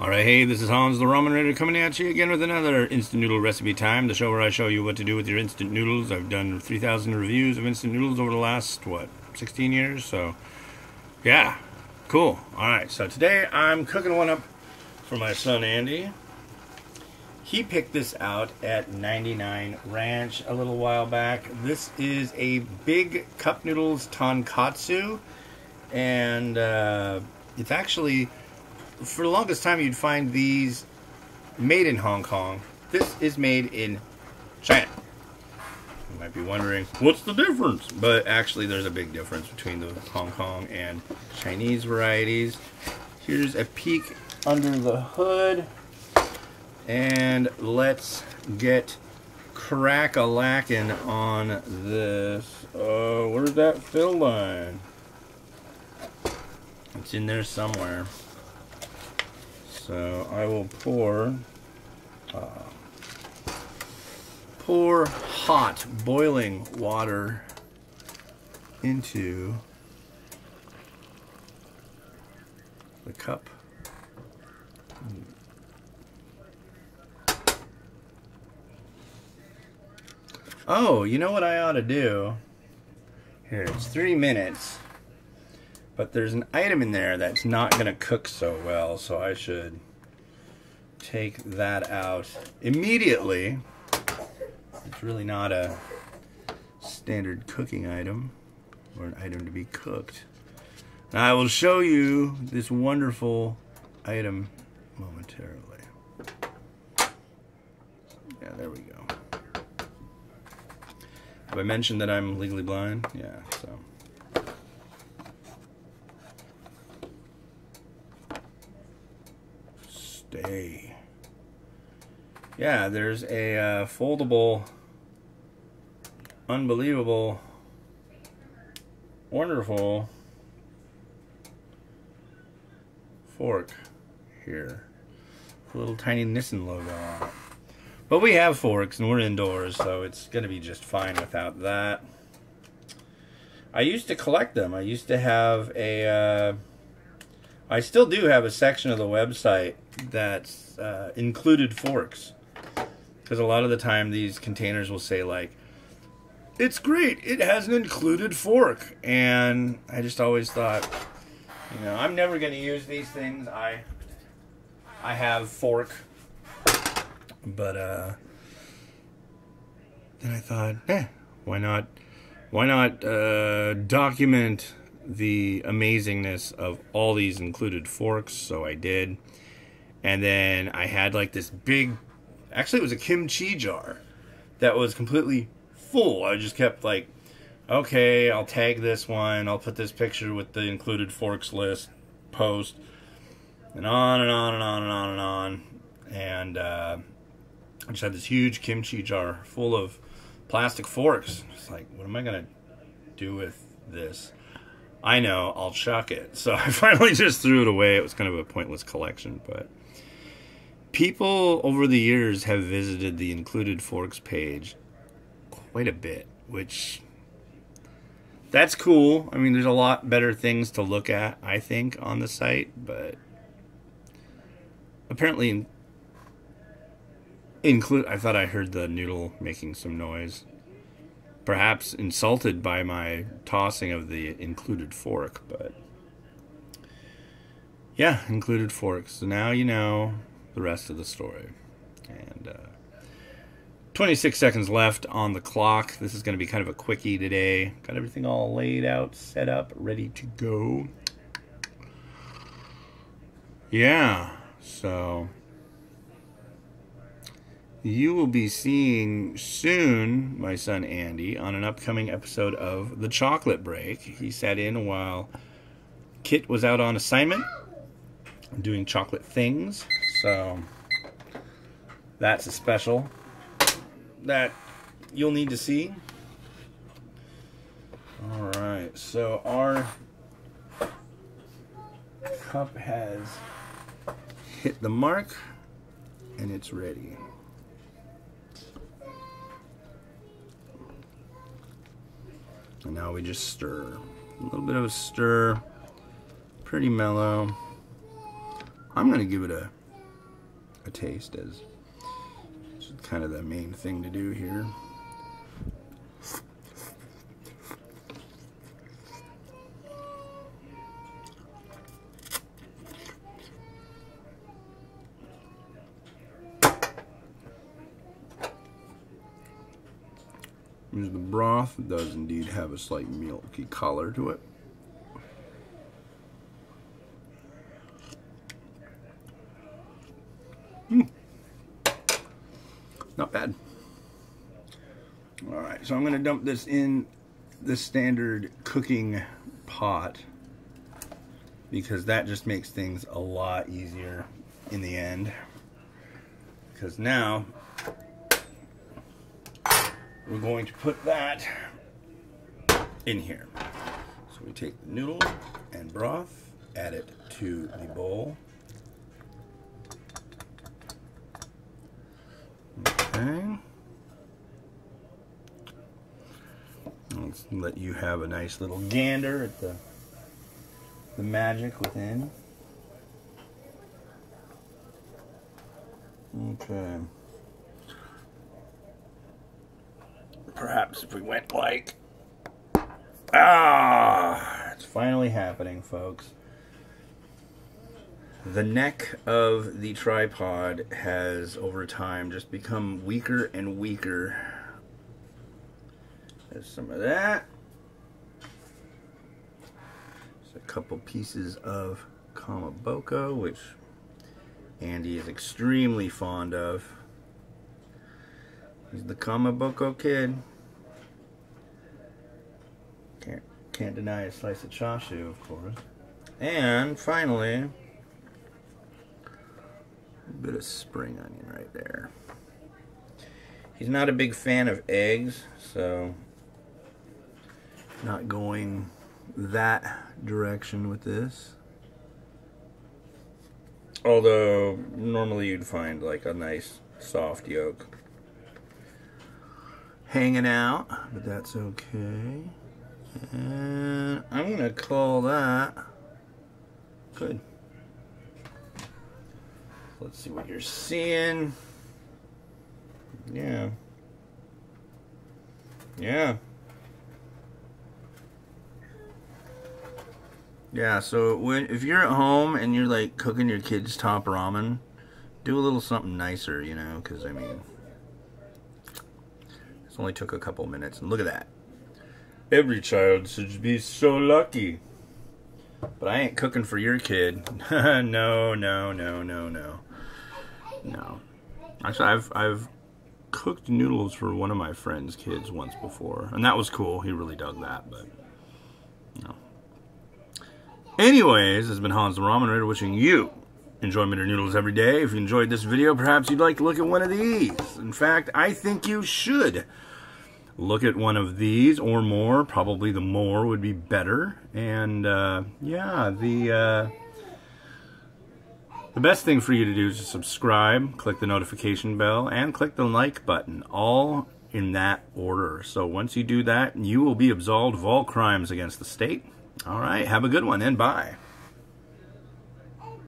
Alright, hey, this is Hans the Ramen Rater coming at you again with another instant noodle recipe time, the show where I show you what to do with your instant noodles. I've done 3,000 reviews of instant noodles over the last, 16 years? So, yeah, cool. Alright, so today I'm cooking one up for my son Andy. He picked this out at 99 Ranch a little while back. This is a big cup noodles tonkotsu, and it's actually, for the longest time you'd find these made in Hong Kong. This is made in China. You might be wondering, what's the difference? But actually there's a big difference between the Hong Kong and Chinese varieties. Here's a peek under the hood. And let's get crack-a-lackin' on this. Where's that fill line? It's in there somewhere. So I will pour hot, boiling water into the cup. Oh, you know what I ought to do? Here, it's 3 minutes. But there's an item in there that's not going to cook so well, so I should take that out immediately. It's really not a standard cooking item, or an item to be cooked. And I will show you this wonderful item momentarily. Yeah, there we go. Have I mentioned that I'm legally blind? Yeah, so. Stay. Yeah, there's a foldable, unbelievable, wonderful fork here. A little tiny Nissin logo on it. But we have forks and we're indoors, so it's going to be just fine without that. I used to collect them. I used to have a, I still do have a section of the website that's included forks. Because a lot of the time these containers will say like, it's great, it has an included fork. And I just always thought, you know, I'm never going to use these things. I have fork. But then I thought, why not document the amazingness of all these included forks? So I did. And then I had like this big, actually it was a kimchi jar that was completely full. I just kept like, okay, I'll tag this one, I'll put this picture with the included forks list, post, and on and on and on and on and on. And I just had this huge kimchi jar full of plastic forks. It's like, what am I going to do with this? I know, I'll chuck it. So I finally just threw it away. It was kind of a pointless collection. But people over the years have visited the included forks page quite a bit, which, that's cool. I mean, there's a lot better things to look at, I think, on the site. But apparently I thought I heard the noodle making some noise. Perhaps insulted by my tossing of the included fork, but yeah, included forks. So now you know the rest of the story. And 26 seconds left on the clock. This is going to be kind of a quickie today. Got everything all laid out, set up, ready to go. Yeah, so you will be seeing soon my son Andy on an upcoming episode of The Chocolate Break. He sat in while Kit was out on assignment doing chocolate things. So that's a special that you'll need to see. Alright, so our cup has hit the mark and it's ready. And now we just stir. A little bit of a stir. Pretty mellow. I'm going to give it a a taste, as it's kind of the main thing to do here. The broth does indeed have a slight milky color to it. Not bad. Alright, so I'm going to dump this in the standard cooking pot, because that just makes things a lot easier in the end. Because now we're going to put that in here. So we take the noodle and broth, add it to the bowl. Okay. Let's let you have a nice little gander at the magic within. Okay. Perhaps if we went like... it's finally happening, folks. The neck of the tripod has, over time, just become weaker and weaker. There's some of that. Just a couple pieces of kamaboko, which Andy is extremely fond of. He's the kamaboko kid. Can't deny a slice of chashu, of course. And finally, a bit of spring onion right there. He's not a big fan of eggs, so not going that direction with this. Although normally you'd find like a nice soft yolk hanging out, but that's okay. And I'm gonna call that good. Let's see what you're seeing. Yeah. Yeah. Yeah, so if you're at home and you're like cooking your kids' top ramen, do a little something nicer, you know, because I mean, this only took a couple minutes, and look at that. Every child should be so lucky. But I ain't cooking for your kid. No, no, no, no, no. No. Actually, I've cooked noodles for one of my friend's kids once before, and that was cool. He really dug that, but no. Anyways, this has been Hans the Ramen Rater wishing you enjoyment of noodles every day. If you enjoyed this video, perhaps you'd like to look at one of these. In fact, I think you should look at one of these or more. Probably the more would be better. And yeah, the best thing for you to do is to subscribe, click the notification bell, and click the like button, all in that order. So once you do that, you will be absolved of all crimes against the state. All right, have a good one, and bye.